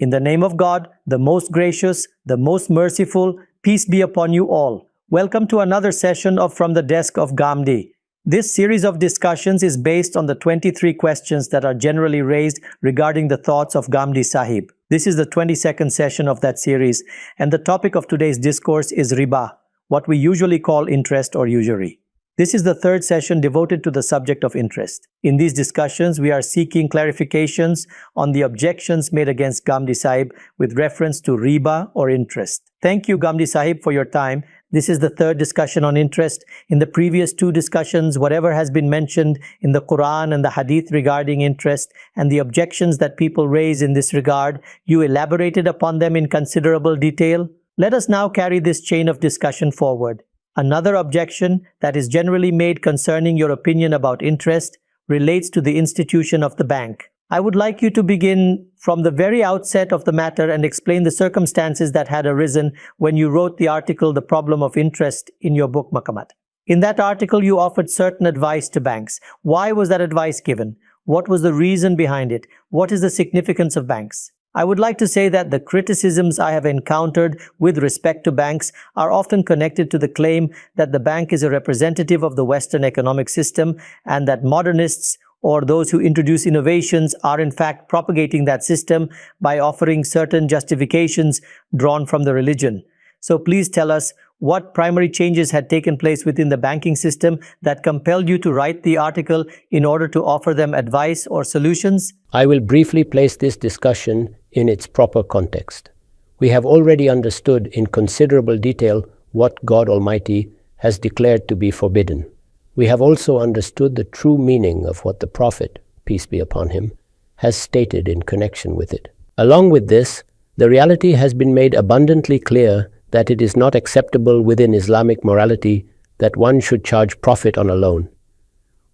In the name of God, the most gracious, the most merciful, peace be upon you all. Welcome to another session of From the Desk of Ghamidi. This series of discussions is based on the 23 questions that are generally raised regarding the thoughts of Ghamidi Sahib. This is the 22nd session of that series, and the topic of today's discourse is riba, what we usually call interest or usury. This is the third session devoted to the subject of interest. In these discussions, we are seeking clarifications on the objections made against Ghamidi Sahib with reference to riba or interest. Thank you, Ghamidi Sahib, for your time. This is the third discussion on interest. In the previous two discussions, whatever has been mentioned in the Quran and the Hadith regarding interest and the objections that people raise in this regard, you elaborated upon them in considerable detail. Let us now carry this chain of discussion forward. Another objection that is generally made concerning your opinion about interest relates to the institution of the bank. I would like you to begin from the very outset of the matter and explain the circumstances that had arisen when you wrote the article The Problem of Interest in your book Makamat. In that article, you offered certain advice to banks. Why was that advice given? What was the reason behind it? What is the significance of banks? I would like to say that the criticisms I have encountered with respect to banks are often connected to the claim that the bank is a representative of the Western economic system and that modernists or those who introduce innovations are in fact propagating that system by offering certain justifications drawn from the religion. So please tell us what primary changes had taken place within the banking system that compelled you to write the article in order to offer them advice or solutions? I will briefly place this discussion in its proper context. We have already understood in considerable detail what God Almighty has declared to be forbidden. We have also understood the true meaning of what the Prophet, peace be upon him, has stated in connection with it. Along with this, the reality has been made abundantly clear that it is not acceptable within Islamic morality that one should charge profit on a loan.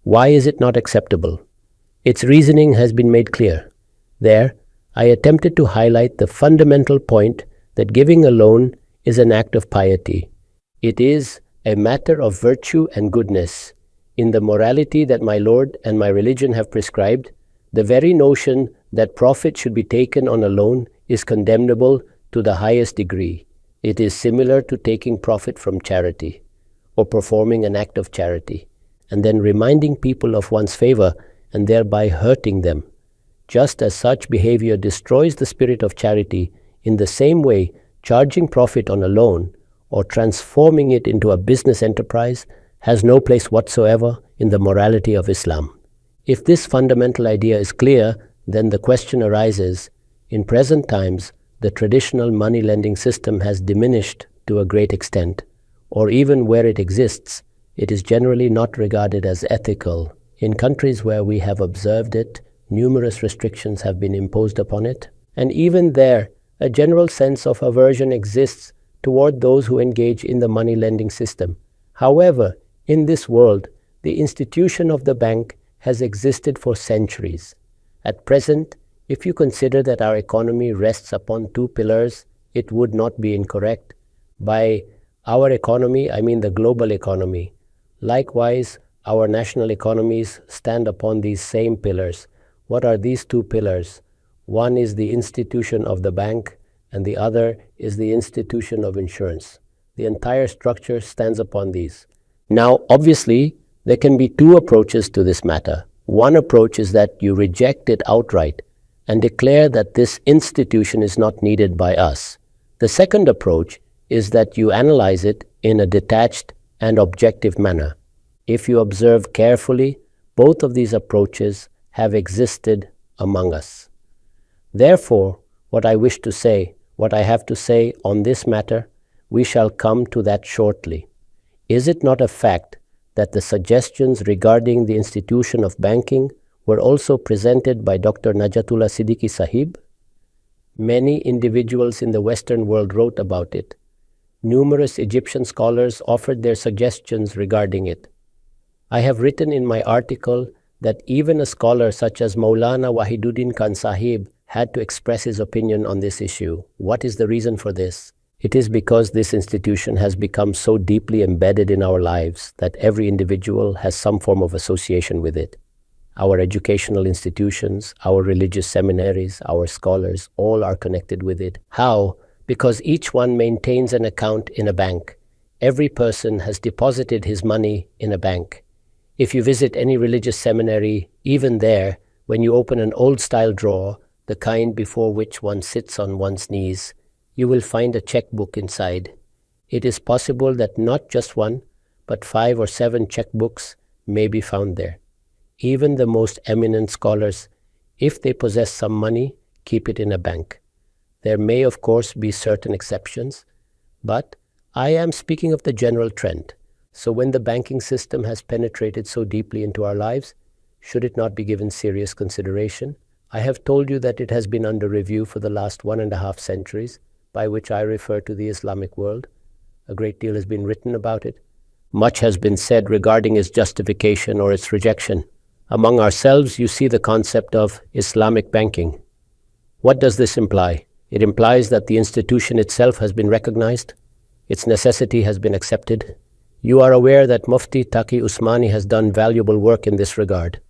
Why is it not acceptable? Its reasoning has been made clear. There, I attempted to highlight the fundamental point that giving a loan is an act of piety. It is a matter of virtue and goodness. In the morality that my Lord and my religion have prescribed, the very notion that profit should be taken on a loan is condemnable to the highest degree. It is similar to taking profit from charity or performing an act of charity and then reminding people of one's favor and thereby hurting them. Just as such behavior destroys the spirit of charity, in the same way, charging profit on a loan or transforming it into a business enterprise has no place whatsoever in the morality of Islam. If this fundamental idea is clear, then the question arises, in present times, the traditional money lending system has diminished to a great extent, or even where it exists, it is generally not regarded as ethical. In countries where we have observed it, numerous restrictions have been imposed upon it, and even there, a general sense of aversion exists toward those who engage in the money lending system. However, in this world, the institution of the bank has existed for centuries. At present, if you consider that our economy rests upon two pillars, it would not be incorrect. By our economy, I mean the global economy. Likewise, our national economies stand upon these same pillars. What are these two pillars? One is the institution of the bank, and the other is the institution of insurance. The entire structure stands upon these. Now, obviously, there can be two approaches to this matter. One approach is that you reject it outright and declare that this institution is not needed by us. The second approach is that you analyze it in a detached and objective manner. If you observe carefully, both of these approaches have existed among us. Therefore, what I have to say on this matter, we shall come to that shortly. Is it not a fact that the suggestions regarding the institution of banking were also presented by Dr. Najatullah Siddiqui Sahib? Many individuals in the Western world wrote about it. Numerous Egyptian scholars offered their suggestions regarding it. I have written in my article that even a scholar such as Maulana Wahiduddin Khan Sahib had to express his opinion on this issue. What is the reason for this? It is because this institution has become so deeply embedded in our lives that every individual has some form of association with it. Our educational institutions, our religious seminaries, our scholars, all are connected with it. How? Because each one maintains an account in a bank. Every person has deposited his money in a bank. If you visit any religious seminary, even there, when you open an old-style drawer, the kind before which one sits on one's knees, you will find a checkbook inside. It is possible that not just one, but 5 or 7 checkbooks may be found there. Even the most eminent scholars, if they possess some money, keep it in a bank. There may, of course, be certain exceptions, but I am speaking of the general trend. So when the banking system has penetrated so deeply into our lives, should it not be given serious consideration? I have told you that it has been under review for the last 1.5 centuries, by which I refer to the Islamic world. A great deal has been written about it. Much has been said regarding its justification or its rejection. Among ourselves, you see the concept of Islamic banking. What does this imply? It implies that the institution itself has been recognized, its necessity has been accepted. You are aware that Mufti Taqi Usmani has done valuable work in this regard.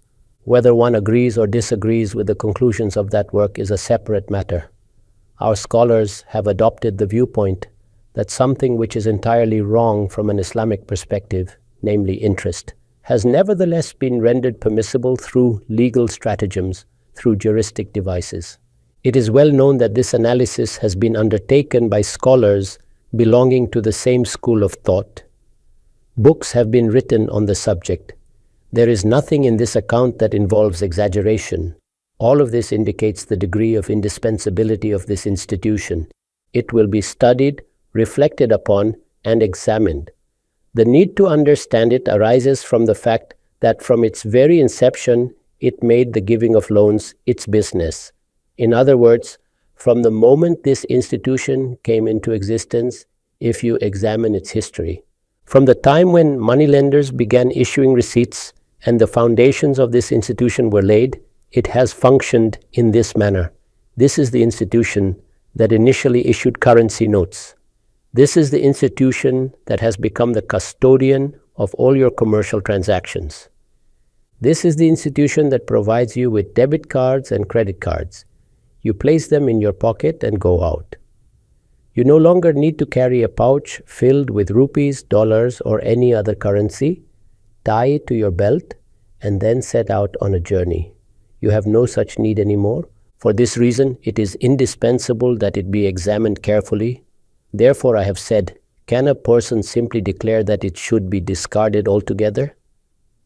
Whether one agrees or disagrees with the conclusions of that work is a separate matter. Our scholars have adopted the viewpoint that something which is entirely wrong from an Islamic perspective, namely interest, has nevertheless been rendered permissible through legal stratagems, through juristic devices. It is well known that this analysis has been undertaken by scholars belonging to the same school of thought. Books have been written on the subject. There is nothing in this account that involves exaggeration. All of this indicates the degree of indispensability of this institution. It will be studied, reflected upon, and examined. The need to understand it arises from the fact that from its very inception, it made the giving of loans its business. In other words, from the moment this institution came into existence, if you examine its history, from the time when moneylenders began issuing receipts and the foundations of this institution were laid, it has functioned in this manner. This is the institution that initially issued currency notes. This is the institution that has become the custodian of all your commercial transactions. This is the institution that provides you with debit cards and credit cards. You place them in your pocket and go out. You no longer need to carry a pouch filled with rupees, dollars, or any other currency. Tie it to your belt and then set out on a journey. You have no such need anymore. For this reason, it is indispensable that it be examined carefully. Therefore, I have said, can a person simply declare that it should be discarded altogether?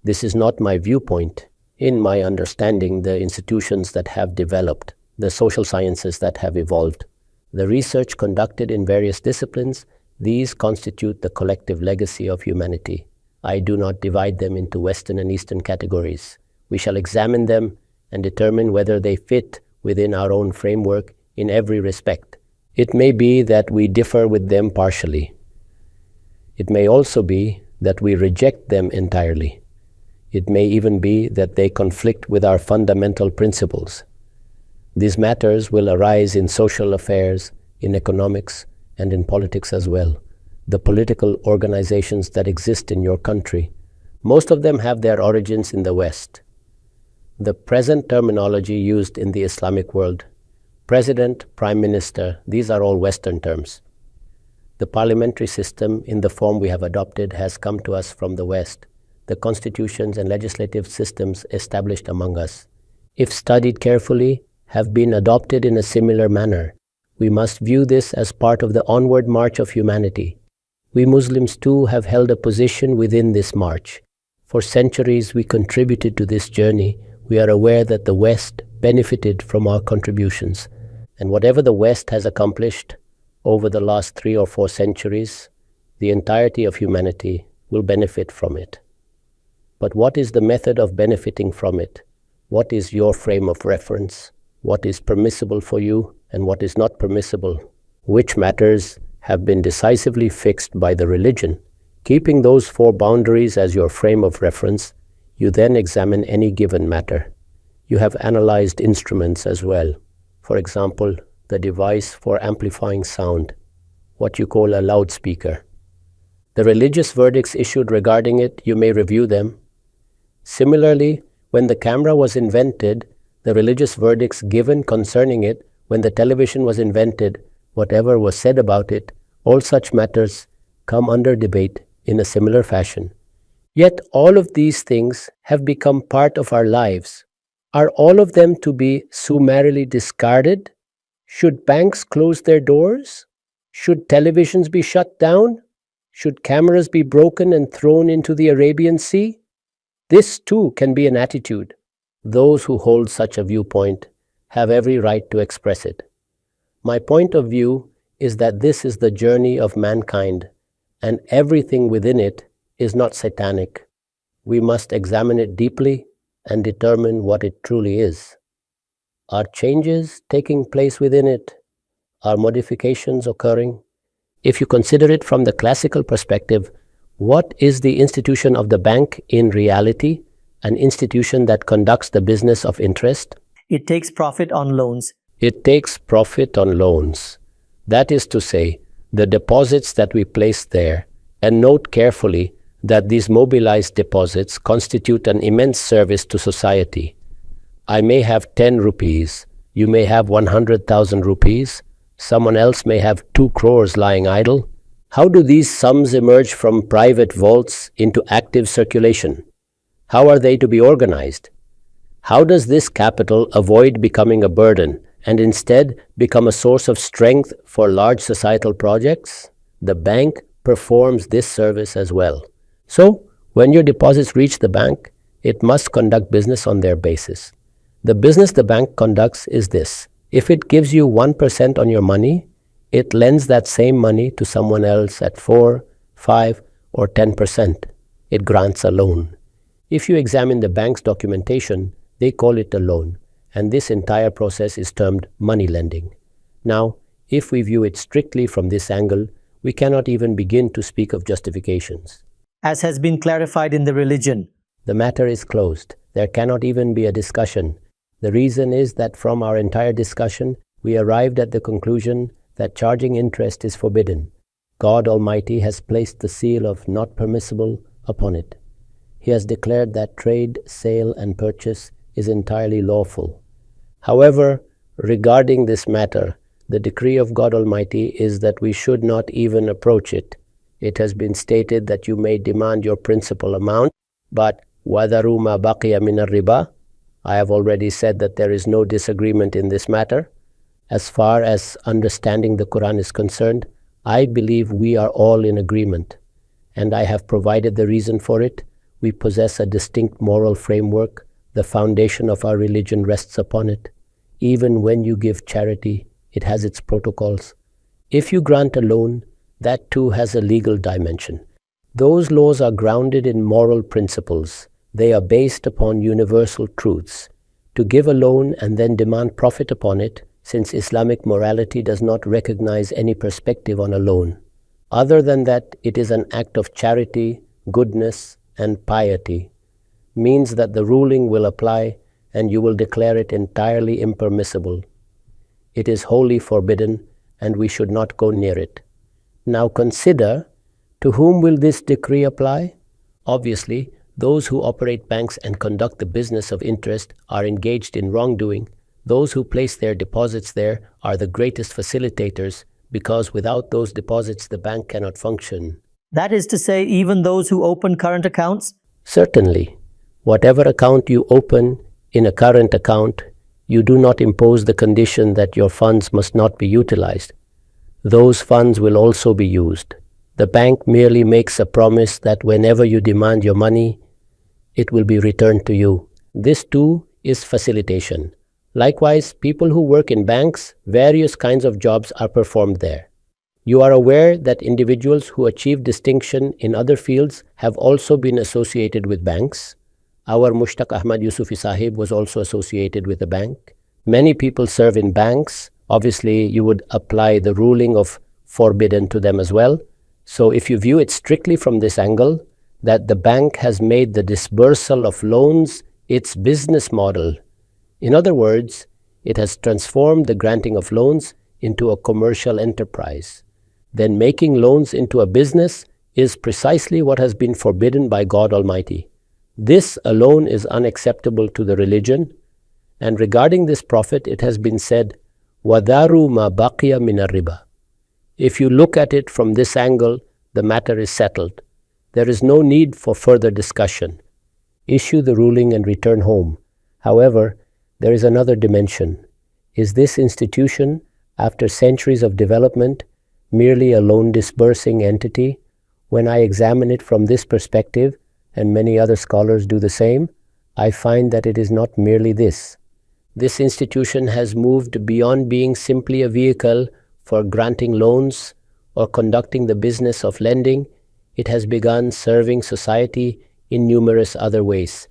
This is not my viewpoint. In my understanding, the institutions that have developed, the social sciences that have evolved, the research conducted in various disciplines, these constitute the collective legacy of humanity. I do not divide them into Western and Eastern categories. We shall examine them and determine whether they fit within our own framework in every respect. It may be that we differ with them partially. It may also be that we reject them entirely. It may even be that they conflict with our fundamental principles. These matters will arise in social affairs, in economics, and in politics as well. The political organizations that exist in your country, most of them have their origins in the West. The present terminology used in the Islamic world, President, Prime Minister, these are all Western terms. The parliamentary system in the form we have adopted has come to us from the West. The constitutions and legislative systems established among us, if studied carefully, have been adopted in a similar manner. We must view this as part of the onward march of humanity. We Muslims too have held a position within this march. For centuries we contributed to this journey. We are aware that the West benefited from our contributions. And whatever the West has accomplished over the last 3 or 4 centuries, the entirety of humanity will benefit from it. But what is the method of benefiting from it? What is your frame of reference? What is permissible for you and what is not permissible? Which matters have been decisively fixed by the religion. Keeping those 4 boundaries as your frame of reference, you then examine any given matter. You have analyzed instruments as well. For example, the device for amplifying sound, what you call a loudspeaker. The religious verdicts issued regarding it, you may review them. Similarly, When the camera was invented, the religious verdicts given concerning it, when the television was invented, whatever was said about it, all such matters come under debate in a similar fashion. Yet all of these things have become part of our lives. Are all of them to be summarily discarded? Should banks close their doors? Should televisions be shut down? Should cameras be broken and thrown into the Arabian Sea? This too can be an attitude. Those who hold such a viewpoint have every right to express it. My point of view is that this is the journey of mankind, and everything within it is not satanic. We must examine it deeply and determine what it truly is. Are changes taking place within it? Are modifications occurring? If you consider it from the classical perspective, what is the institution of the bank in reality? An institution that conducts the business of interest? It takes profit on loans. It takes profit on loans. That is to say, the deposits that we place there, and note carefully that these mobilized deposits constitute an immense service to society. I may have 10 rupees, you may have 100,000 rupees, someone else may have 2 crores lying idle. How do these sums emerge from private vaults into active circulation? How are they to be organized? How does this capital avoid becoming a burden and instead become a source of strength for large societal projects? The bank performs this service as well. So, when your deposits reach the bank, it must conduct business on their basis. The business the bank conducts is this. If it gives you 1% on your money, it lends that same money to someone else at 4, 5, or 10%. It grants a loan. If you examine the bank's documentation, they call it a loan, and this entire process is termed money lending. Now, if we view it strictly from this angle, we cannot even begin to speak of justifications. As has been clarified in the religion, the matter is closed. There cannot even be a discussion. The reason is that from our entire discussion, we arrived at the conclusion that charging interest is forbidden. God Almighty has placed the seal of not permissible upon it. He has declared that trade, sale, and purchase is entirely lawful. However, regarding this matter, the decree of God Almighty is that we should not even approach it. It has been stated that you may demand your principal amount, but وَذَرُوا مَا بَقِيَ مِنَ الرِّبَى. I have already said that there is no disagreement in this matter. As far as understanding the Quran is concerned, I believe we are all in agreement, and I have provided the reason for it. We possess a distinct moral framework. The foundation of our religion rests upon it. Even when you give charity, it has its protocols. If you grant a loan, that too has a legal dimension. Those laws are grounded in moral principles. They are based upon universal truths. To give a loan and then demand profit upon it, since Islamic morality does not recognize any perspective on a loan. Other than that, it is an act of charity, goodness, and piety, means that the ruling will apply and you will declare it entirely impermissible. It is wholly forbidden and we should not go near it. Now consider, to whom will this decree apply? Obviously, those who operate banks and conduct the business of interest are engaged in wrongdoing. Those who place their deposits there are the greatest facilitators, because without those deposits the bank cannot function. That is to say, even those who open current accounts? Certainly. Whatever account you open in a current account, you do not impose the condition that your funds must not be utilized. Those funds will also be used. The bank merely makes a promise that whenever you demand your money, it will be returned to you. This too is facilitation. Likewise, people who work in banks, various kinds of jobs are performed there. You are aware that individuals who achieve distinction in other fields have also been associated with banks. Our Mushtaq Ahmad Yusufi Sahib was also associated with a bank. Many people serve in banks. Obviously, you would apply the ruling of forbidden to them as well. So if you view it strictly from this angle, that the bank has made the disbursal of loans its business model. In other words, it has transformed the granting of loans into a commercial enterprise. Then making loans into a business is precisely what has been forbidden by God Almighty. This alone is unacceptable to the religion, and regarding this prophet it has been said, وَذَارُوا مَا بَقِيَ مِنَ الرِّبَى. If you look at it from this angle, the matter is settled. There is no need for further discussion. Issue the ruling and return home. However, there is another dimension. Is this institution, after centuries of development, merely a loan disbursing entity? When I examine it from this perspective, and many other scholars do the same, I find that it is not merely this. This institution has moved beyond being simply a vehicle for granting loans or conducting the business of lending. It has begun serving society in numerous other ways.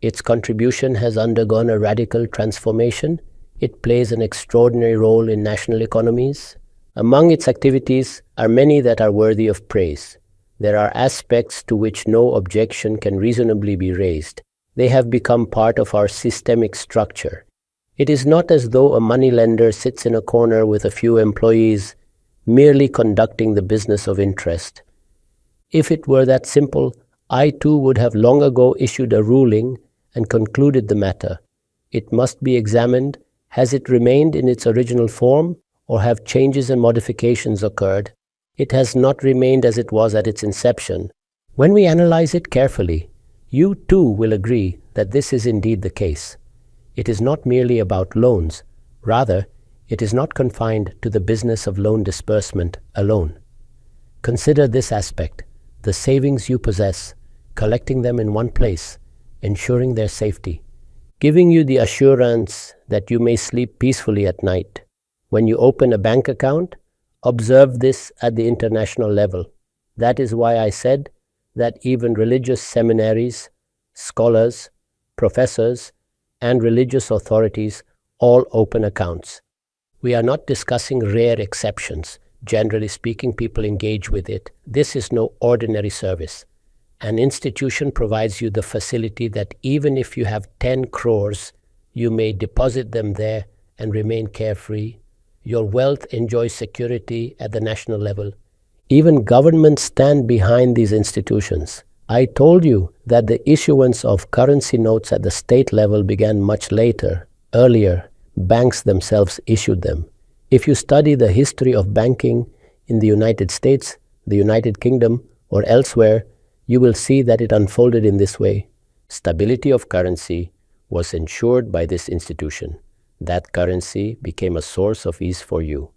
Its contribution has undergone a radical transformation. It plays an extraordinary role in national economies. Among its activities are many that are worthy of praise. There are aspects to which no objection can reasonably be raised. They have become part of our systemic structure. It is not as though a moneylender sits in a corner with a few employees, merely conducting the business of interest. If it were that simple, I too would have long ago issued a ruling and concluded the matter. It must be examined. Has it remained in its original form, or have changes and modifications occurred? It has not remained as it was at its inception. When we analyze it carefully, you too will agree that this is indeed the case. It is not merely about loans. Rather, it is not confined to the business of loan disbursement alone. Consider this aspect: the savings you possess, collecting them in one place, ensuring their safety, giving you the assurance that you may sleep peacefully at night. When you open a bank account, observe this at the international level. That is why I said that even religious seminaries, scholars, professors, and religious authorities all open accounts. We are not discussing rare exceptions. Generally speaking, people engage with it. This is no ordinary service. An institution provides you the facility that even if you have 10 crores, you may deposit them there and remain carefree. Your wealth enjoys security at the national level. Even governments stand behind these institutions. I told you that the issuance of currency notes at the state level began much later. Earlier, banks themselves issued them. If you study the history of banking in the United States, the United Kingdom, or elsewhere, you will see that it unfolded in this way. Stability of currency was ensured by this institution. That currency became a source of ease for you.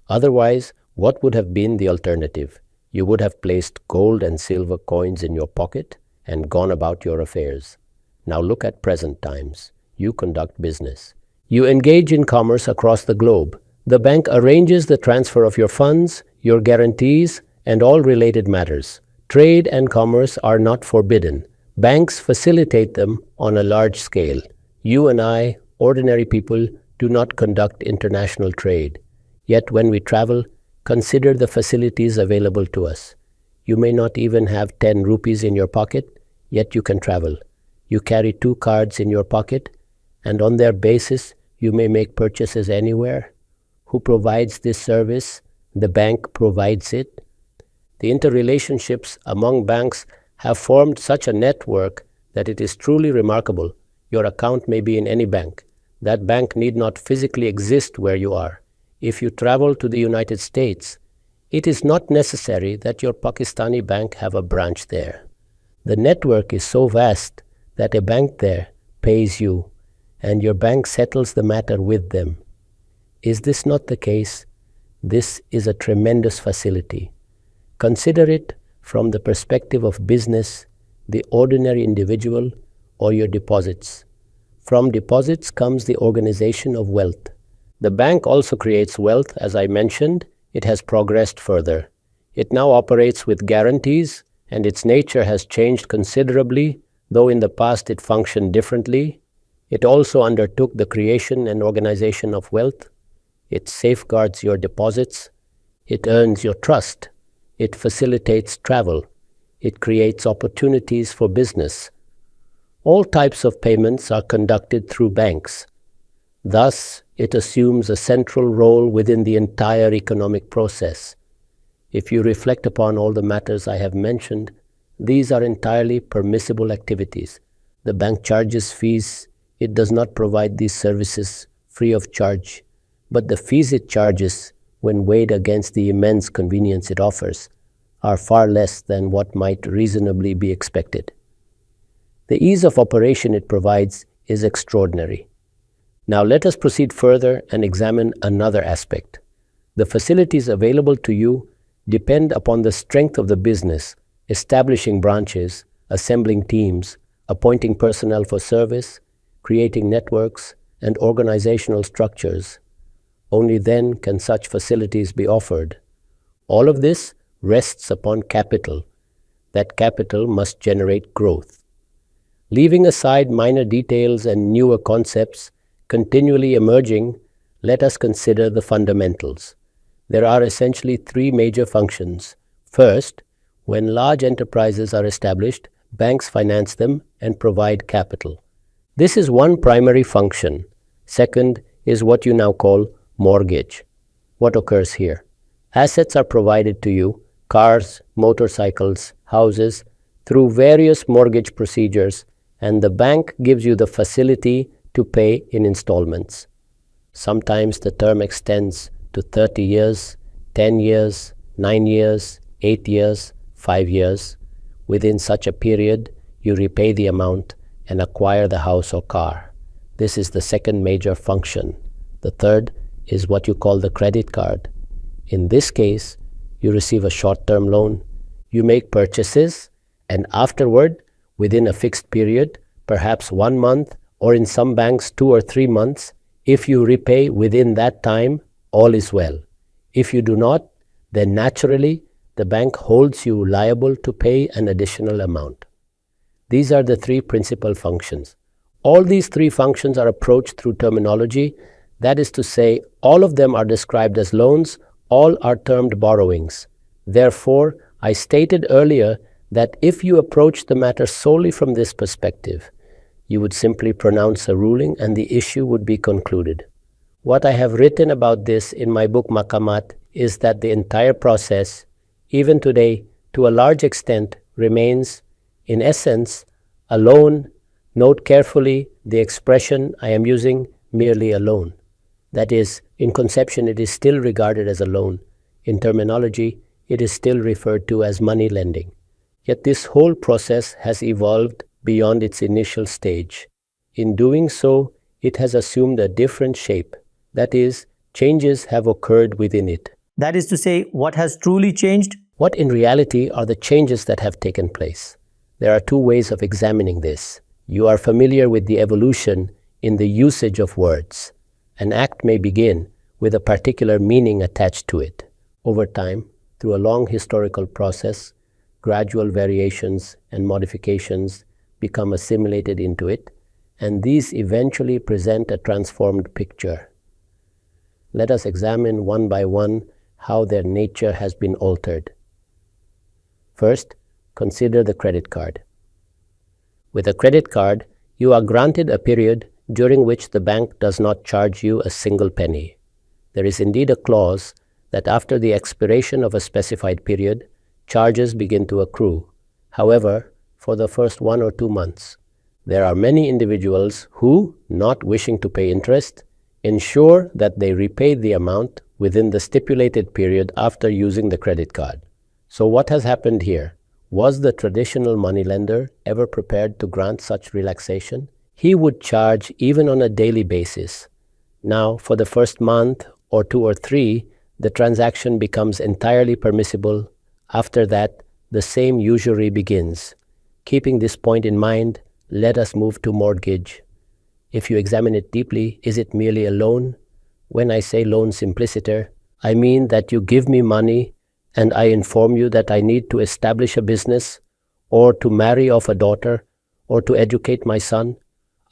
Otherwise, what would have been the alternative? You would have placed gold and silver coins in your pocket and gone about your affairs. Now look at present times. You conduct business. You engage in commerce across the globe. The bank arranges the transfer of your funds, your guarantees, and all related matters. Trade and commerce are not forbidden. Banks facilitate them on a large scale. You and I, ordinary people, do not conduct international trade. Yet when we travel, consider the facilities available to us. You may not even have 10 rupees in your pocket, yet you can travel. You carry 2 cards in your pocket, and on their basis, you may make purchases anywhere. Who provides this service? The bank provides it. The interrelationships among banks have formed such a network that it is truly remarkable. Your account may be in any bank. That bank need not physically exist where you are. If you travel to the United States, it is not necessary that your Pakistani bank have a branch there. The network is so vast that a bank there pays you, and your bank settles the matter with them. Is this not the case? This is a tremendous facility. Consider it from the perspective of business, the ordinary individual, or your deposits. From deposits comes the organization of wealth. The bank also creates wealth. As I mentioned, it has progressed further. It now operates with guarantees, and its nature has changed considerably, though in the past it functioned differently. It also undertook the creation and organization of wealth. It safeguards your deposits. It earns your trust. It facilitates travel. It creates opportunities for business. All types of payments are conducted through banks. Thus, it assumes a central role within the entire economic process. If you reflect upon all the matters I have mentioned, These are entirely permissible activities. The bank charges fees. It does not provide these services free of charge, but the fees it charges, when weighed against the immense convenience it offers, are far less than what might reasonably be expected. The ease of operation it provides is extraordinary. Now let us proceed further and examine another aspect. The facilities available to you depend upon the strength of the business, establishing branches, assembling teams, appointing personnel for service, creating networks and organizational structures. Only then can such facilities be offered. All of this rests upon capital. That capital must generate growth. Leaving aside minor details and newer concepts continually emerging, let us consider the fundamentals. There are essentially three major functions. First, when large enterprises are established, banks finance them and provide capital. This is one primary function. Second is what you now call mortgage. What occurs here? Assets are provided to you, cars, motorcycles, houses, through various mortgage procedures, and the bank gives you the facility to pay in installments. Sometimes the term extends to 30 years, 10 years, 9 years, 8 years, 5 years. Within such a period, you repay the amount and acquire the house or car. This is the second major function. The third is what you call the credit card. In this case, you receive a short-term loan, you make purchases, and afterward, within a fixed period, perhaps 1 month, or in some banks 2 or 3 months, if you repay within that time, all is well. If you do not, then naturally, the bank holds you liable to pay an additional amount. These are the three principal functions. All these three functions are approached through terminology. That is to say, all of them are described as loans, all are termed borrowings. Therefore, I stated earlier that if you approach the matter solely from this perspective, you would simply pronounce a ruling and the issue would be concluded. What I have written about this in my book Maqamat is that the entire process, even today, to a large extent, remains, in essence, a loan. Note carefully the expression I am using, merely a loan. That is, in conception it is still regarded as a loan. In terminology, it is still referred to as money lending. Yet this whole process has evolved beyond its initial stage. In doing so, it has assumed a different shape. That is, changes have occurred within it. That is to say, what has truly changed? What in reality are the changes that have taken place? There are two ways of examining this. You are familiar with the evolution in the usage of words. An act may begin with a particular meaning attached to it. Over time, through a long historical process, gradual variations and modifications become assimilated into it, and these eventually present a transformed picture. Let us examine one by one how their nature has been altered. First, consider the credit card. With a credit card, you are granted a period during which the bank does not charge you a single penny. There is indeed a clause that after the expiration of a specified period, charges begin to accrue. However, for the first 1 or 2 months, there are many individuals who, not wishing to pay interest, ensure that they repay the amount within the stipulated period after using the credit card. So what has happened here? Was the traditional moneylender ever prepared to grant such relaxation? He would charge even on a daily basis. Now, for the first month or 2 or 3, the transaction becomes entirely permissible. After that, the same usury begins. Keeping this point in mind, let us move to mortgage. If you examine it deeply, is it merely a loan? When I say loan simpliciter, I mean that you give me money and I inform you that I need to establish a business, or to marry off a daughter, or to educate my son.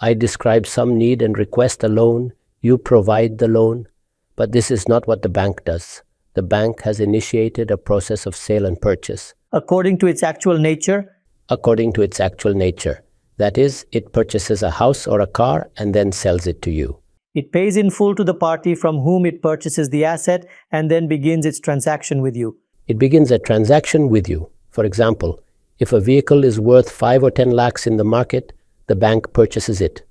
I describe some need and request a loan. You provide the loan. But this is not what the bank does. The bank has initiated a process of sale and purchase. According to its actual nature? According to its actual nature. That is, it purchases a house or a car and then sells it to you. It pays in full to the party from whom it purchases the asset and then begins its transaction with you. It begins a transaction with you. For example, If a vehicle is worth 5 or 10 lakhs in the market, the bank purchases it.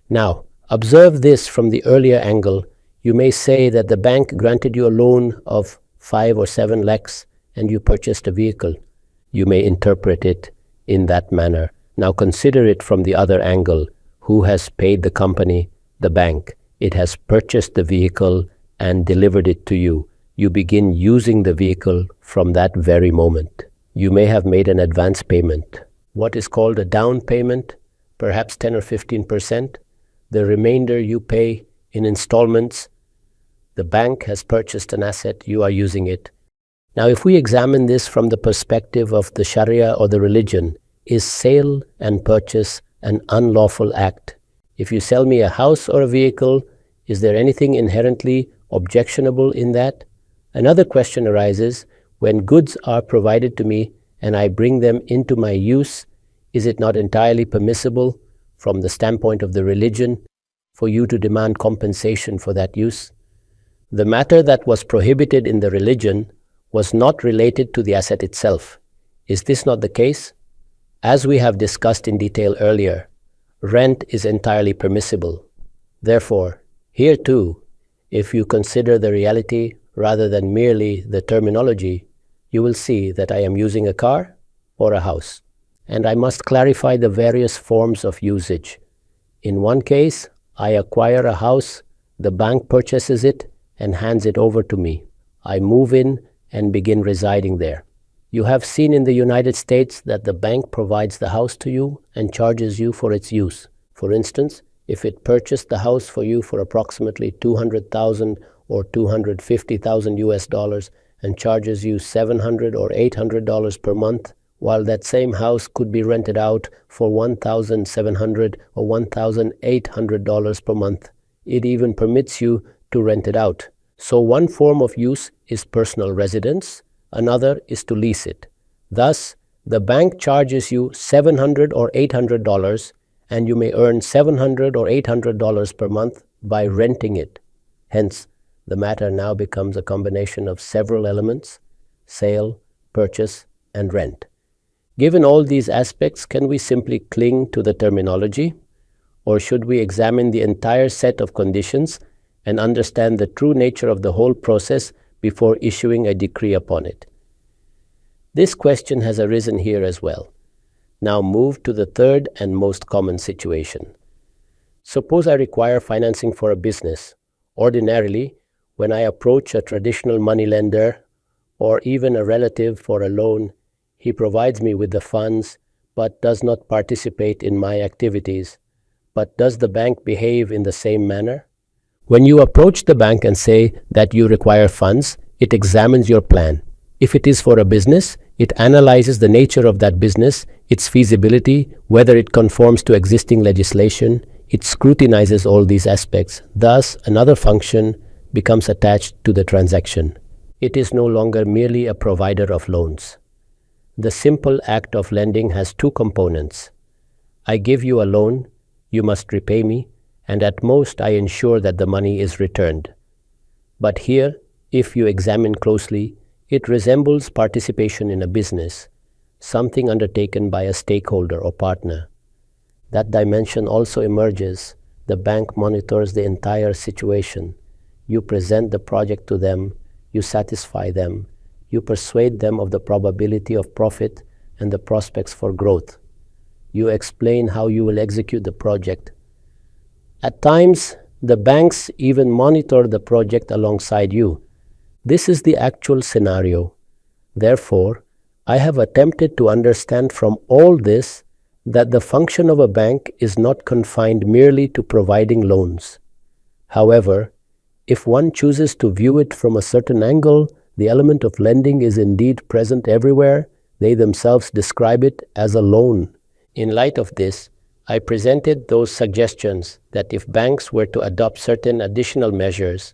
Now, observe this from the earlier angle. You may say that the bank granted you a loan of 5 or 7 lakhs and you purchased a vehicle. You may interpret it in that manner. Now consider it from the other angle. Who has paid the company? The bank. It has purchased the vehicle and delivered it to you. You begin using the vehicle from that very moment. You may have made an advance payment. What is called a down payment, perhaps 10 or 15%. The remainder you pay in installments. The bank has purchased an asset, you are using it. Now, if we examine this from the perspective of the Sharia or the religion, is sale and purchase an unlawful act? If you sell me a house or a vehicle, is there anything inherently objectionable in that? Another question arises, when goods are provided to me and I bring them into my use, is it not entirely permissible from the standpoint of the religion for you to demand compensation for that use? The matter that was prohibited in the religion was not related to the asset itself. Is this not the case? As we have discussed in detail earlier, rent is entirely permissible. Therefore, here too, if you consider the reality rather than merely the terminology, you will see that I am using a car or a house. And I must clarify the various forms of usage. In one case, I acquire a house, the bank purchases it and hands it over to me. I move in and begin residing there. You have seen in the United States that the bank provides the house to you and charges you for its use. For instance, if it purchased the house for you for approximately $200,000 or $250,000 US and charges you $700 or $800 per month, while that same house could be rented out for $1,700 or $1,800 per month. It even permits you to rent it out. So one form of use is personal residence, another is to lease it. Thus, the bank charges you $700 or $800 and you may earn $700 or $800 per month by renting it. Hence, the matter now becomes a combination of several elements: sale, purchase, and rent. Given all these aspects, can we simply cling to the terminology? Or should we examine the entire set of conditions and understand the true nature of the whole process before issuing a decree upon it? This question has arisen here as well. Now move to the third and most common situation. Suppose I require financing for a business. Ordinarily, when I approach a traditional moneylender or even a relative for a loan, he provides me with the funds but does not participate in my activities. But does the bank behave in the same manner? When you approach the bank and say that you require funds, it examines your plan. If it is for a business, it analyzes the nature of that business, its feasibility, whether it conforms to existing legislation. It scrutinizes all these aspects. Thus, another function becomes attached to the transaction. It is no longer merely a provider of loans. The simple act of lending has two components. I give you a loan, you must repay me, and at most I ensure that the money is returned. But here, if you examine closely, it resembles participation in a business, something undertaken by a stakeholder or partner. That dimension also emerges. The bank monitors the entire situation. You present the project to them, you satisfy them, you persuade them of the probability of profit and the prospects for growth. You explain how you will execute the project. At times, the banks even monitor the project alongside you. This is the actual scenario. Therefore, I have attempted to understand from all this that the function of a bank is not confined merely to providing loans. However, if one chooses to view it from a certain angle, the element of lending is indeed present everywhere. They themselves describe it as a loan. In light of this, I presented those suggestions that if banks were to adopt certain additional measures,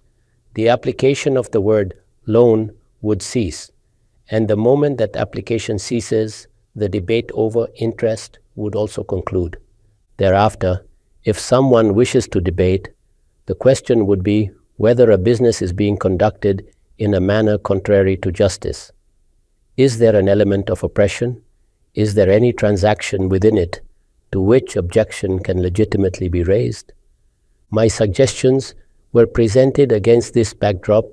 the application of the word loan would cease. And the moment that application ceases, the debate over interest would also conclude. Thereafter, if someone wishes to debate, the question would be whether a business is being conducted in a manner contrary to justice. Is there an element of oppression? Is there any transaction within it to which objection can legitimately be raised? My suggestions were presented against this backdrop.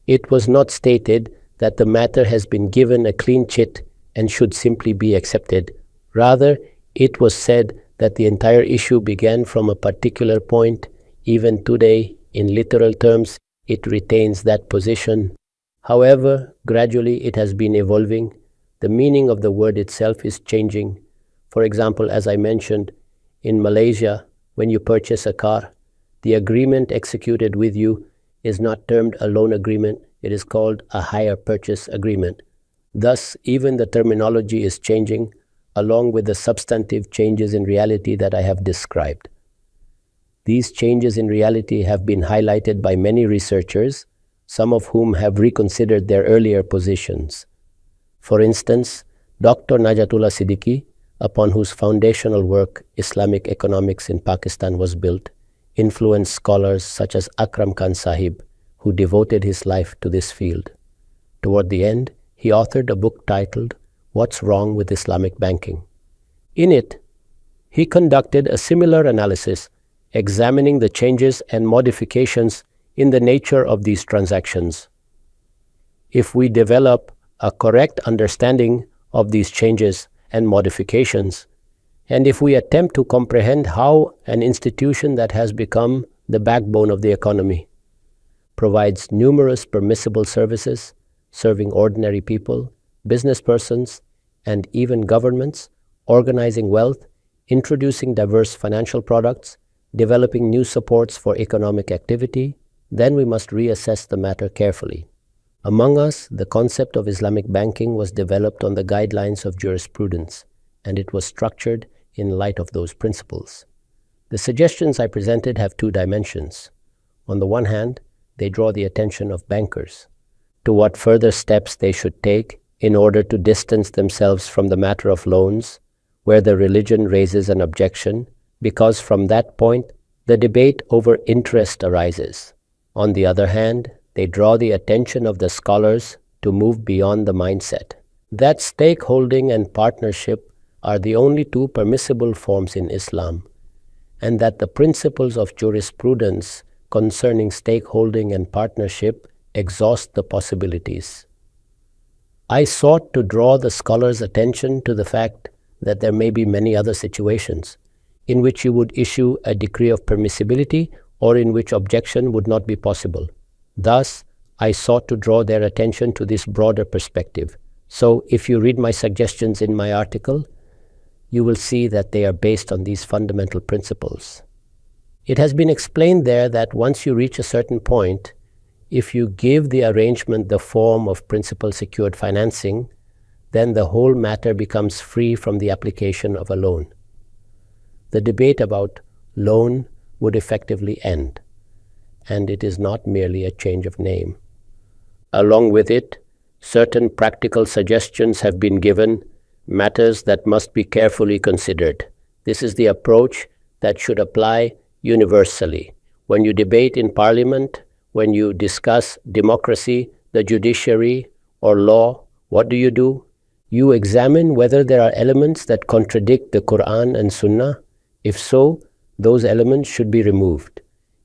It was not stated that the matter has been given a clean chit and should simply be accepted. Rather, it was said that the entire issue began from a particular point. Even today, in literal terms, it retains that position. However, gradually it has been evolving. The meaning of the word itself is changing. For example, as I mentioned, in Malaysia, when you purchase a car, the agreement executed with you is not termed a loan agreement, it is called a hire purchase agreement. Thus, even the terminology is changing, along with the substantive changes in reality that I have described. These changes in reality have been highlighted by many researchers, some of whom have reconsidered their earlier positions. For instance, Dr. Najatullah Siddiqui, upon whose foundational work Islamic economics in Pakistan was built, influenced scholars such as Akram Khan Sahib, who devoted his life to this field. Toward the end, he authored a book titled What's Wrong with Islamic Banking? In it, he conducted a similar analysis, examining the changes and modifications in the nature of these transactions. If we develop a correct understanding of these changes and modifications, and if we attempt to comprehend how an institution that has become the backbone of the economy provides numerous permissible services, serving ordinary people, business persons, and even governments, organizing wealth, introducing diverse financial products, developing new supports for economic activity, then we must reassess the matter carefully. Among us, the concept of Islamic banking was developed on the guidelines of jurisprudence, and it was structured in light of those principles. The suggestions I presented have two dimensions. On the one hand, they draw the attention of bankers to what further steps they should take in order to distance themselves from the matter of loans, where the religion raises an objection, because from that point, the debate over interest arises. On the other hand, they draw the attention of the scholars to move beyond the mindset that stakeholding and partnership are the only two permissible forms in Islam, and that the principles of jurisprudence concerning stakeholding and partnership exhaust the possibilities. I sought to draw the scholars' attention to the fact that there may be many other situations in which you would issue a decree of permissibility or in which objection would not be possible. Thus, I sought to draw their attention to this broader perspective. So, if you read my suggestions in my article, you will see that they are based on these fundamental principles. It has been explained there that once you reach a certain point, if you give the arrangement the form of principal secured financing, then the whole matter becomes free from the application of a loan. The debate about loan would effectively end, and it is not merely a change of name. Along with it, certain practical suggestions have been given, matters that must be carefully considered. This is the approach that should apply universally. When you debate in Parliament, when you discuss democracy, the judiciary, or law, what do? You examine whether there are elements that contradict the Quran and Sunnah. If so, those elements should be removed.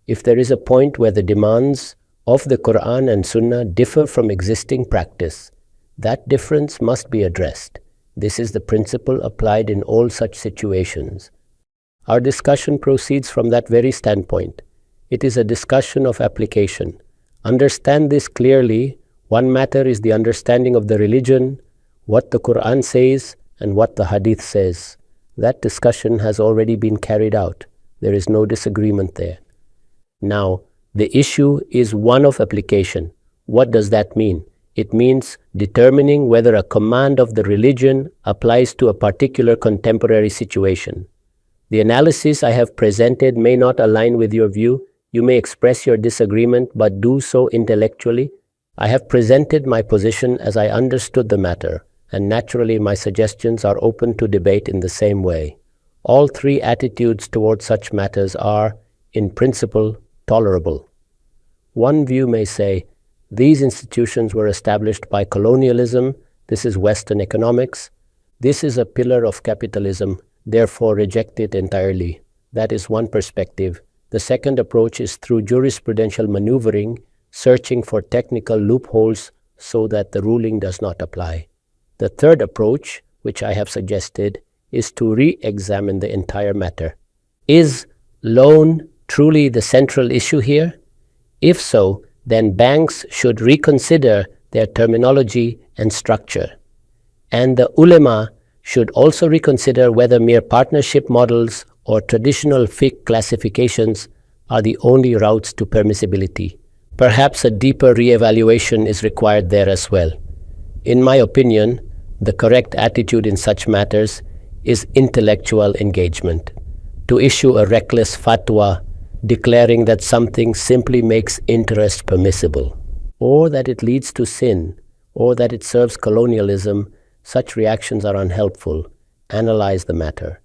If there is a point where the demands of the Quran and Sunnah differ from existing practice, that difference must be addressed. This is the principle applied in all such situations. Our discussion proceeds from that very standpoint. It is a discussion of application. Understand this clearly. One matter is the understanding of the religion, what the Quran says, and what the Hadith says. That discussion has already been carried out. There is no disagreement there. Now, the issue is one of application. What does that mean? It means determining whether a command of the religion applies to a particular contemporary situation. The analysis I have presented may not align with your view. You may express your disagreement, but do so intellectually. I have presented my position as I understood the matter, and naturally my suggestions are open to debate in the same way. All three attitudes towards such matters are, in principle, tolerable. One view may say, these institutions were established by colonialism, this is Western economics, This is a pillar of capitalism, therefore reject it entirely. That is one perspective. The second approach is through jurisprudential maneuvering, searching for technical loopholes so that the ruling does not apply. The third approach, which I have suggested, is to re-examine the entire matter. Is loan truly the central issue here? If so, then banks should reconsider their terminology and structure. And the ulema should also reconsider whether mere partnership models or traditional fiqh classifications are the only routes to permissibility. Perhaps a deeper re-evaluation is required there as well. In my opinion, the correct attitude in such matters is intellectual engagement. To issue a reckless fatwa declaring that something simply makes interest permissible, or that it leads to sin, or that it serves colonialism, such reactions are unhelpful. Analyze the matter.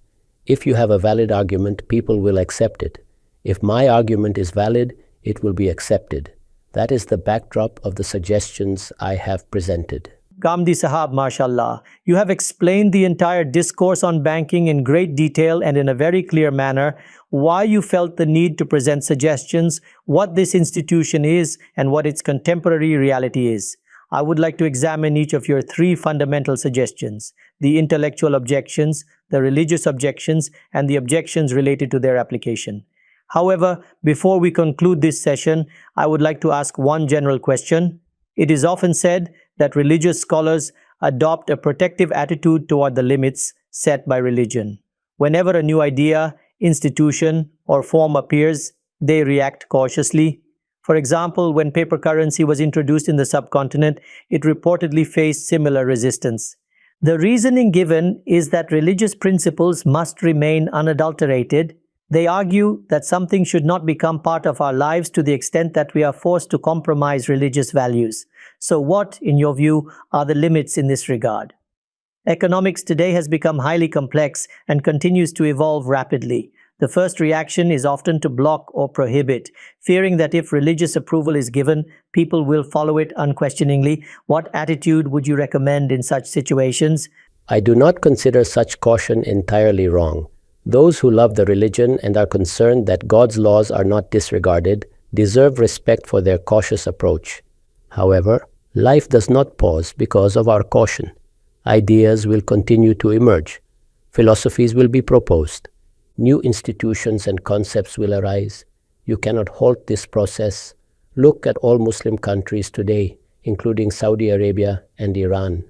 If you have a valid argument, people will accept it. If my argument is valid, it will be accepted. That is the backdrop of the suggestions I have presented. Ghamidi Sahab, mashallah, you have explained the entire discourse on banking in great detail and in a very clear manner, why you felt the need to present suggestions, what this institution is, and what its contemporary reality is. I would like to examine each of your three fundamental suggestions: the intellectual objections, the religious objections, and the objections related to their application. However, before we conclude this session, I would like to ask one general question. It is often said that religious scholars adopt a protective attitude toward the limits set by religion. Whenever a new idea, institution, or form appears, they react cautiously. For example, when paper currency was introduced in the subcontinent, it reportedly faced similar resistance. The reasoning given is that religious principles must remain unadulterated. They argue that something should not become part of our lives to the extent that we are forced to compromise religious values. So what, in your view, are the limits in this regard? Economics today has become highly complex and continues to evolve rapidly. The first reaction is often to block or prohibit, fearing that if religious approval is given, people will follow it unquestioningly. What attitude would you recommend in such situations? I do not consider such caution entirely wrong. Those who love the religion and are concerned that God's laws are not disregarded deserve respect for their cautious approach. However, life does not pause because of our caution. Ideas will continue to emerge. Philosophies will be proposed. New institutions and concepts will arise. You cannot halt this process. Look at all Muslim countries today, including Saudi Arabia and Iran.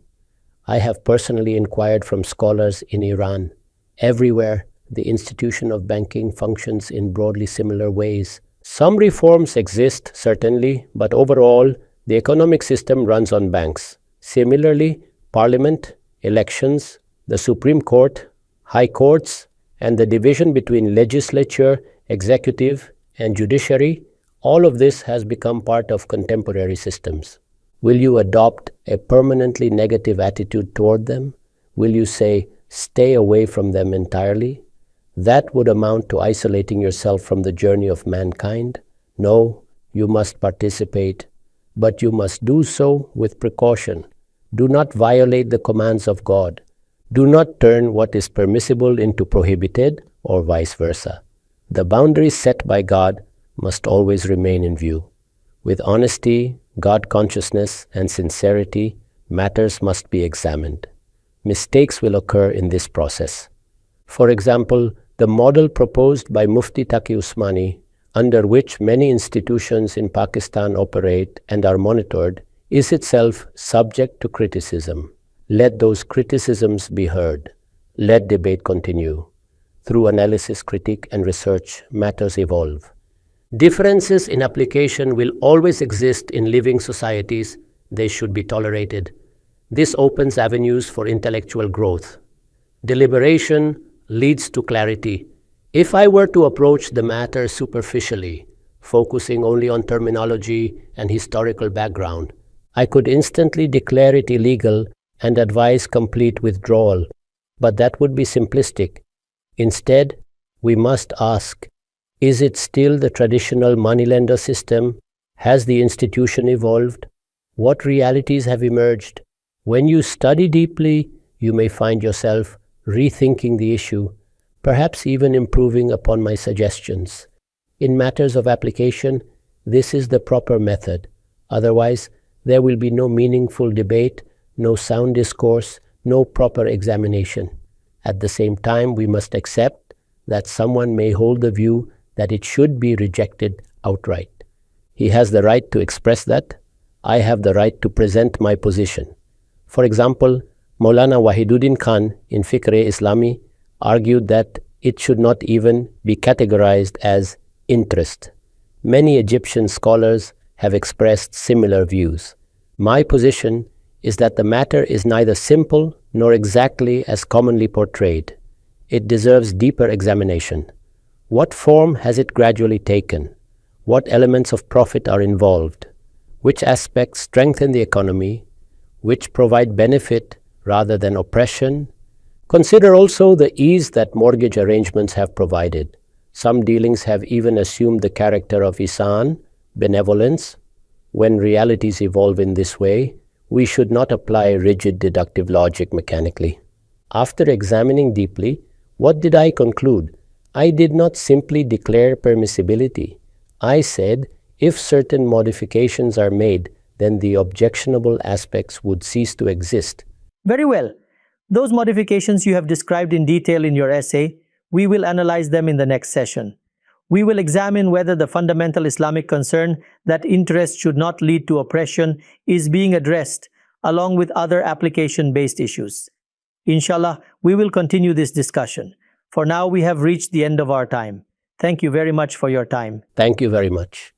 I have personally inquired from scholars in Iran. Everywhere, the institution of banking functions in broadly similar ways. Some reforms exist, certainly, but overall, the economic system runs on banks. Similarly, Parliament, elections, the Supreme Court, High Courts, and the division between legislature, executive, and judiciary, all of this has become part of contemporary systems. Will you adopt a permanently negative attitude toward them? Will you say, stay away from them entirely? That would amount to isolating yourself from the journey of mankind. No, you must participate, but you must do so with precaution. Do not violate the commands of God. Do not turn what is permissible into prohibited, or vice versa. The boundaries set by God must always remain in view. With honesty, God consciousness, and sincerity, matters must be examined. Mistakes will occur in this process. For example, the model proposed by Mufti Taqi Usmani, under which many institutions in Pakistan operate and are monitored, is itself subject to criticism. Let those criticisms be heard. Let debate continue. Through analysis, critique, and research, matters evolve. Differences in application will always exist in living societies. They should be tolerated. This opens avenues for intellectual growth. Deliberation leads to clarity. If I were to approach the matter superficially, focusing only on terminology and historical background, I could instantly declare it illegal and advise complete withdrawal, but that would be simplistic. Instead, we must ask, is it still the traditional moneylender system? Has the institution evolved? What realities have emerged? When you study deeply, you may find yourself rethinking the issue, perhaps even improving upon my suggestions. In matters of application, this is the proper method. Otherwise, there will be no meaningful debate, no sound discourse, no proper examination. At the same time, we must accept that someone may hold the view that it should be rejected outright. He has the right to express that. I have the right to present my position. For example, Maulana Wahiduddin Khan in Fiqh-e-Islami argued that it should not even be categorized as interest. Many Egyptian scholars have expressed similar views. My position is that the matter is neither simple nor exactly as commonly portrayed. It deserves deeper examination. What form has it gradually taken? What elements of profit are involved? Which aspects strengthen the economy? Which provide benefit rather than oppression? Consider also the ease that mortgage arrangements have provided. Some dealings have even assumed the character of Ahsan, benevolence. When realities evolve in this way, we should not apply rigid deductive logic mechanically. After examining deeply, what did I conclude? I did not simply declare permissibility. I said, if certain modifications are made, then the objectionable aspects would cease to exist. Very well. Those modifications you have described in detail in your essay, we will analyze them in the next session. We will examine whether the fundamental Islamic concern that interest should not lead to oppression is being addressed, along with other application-based issues. Inshallah, we will continue this discussion. For now, we have reached the end of our time. Thank you very much for your time. Thank you very much.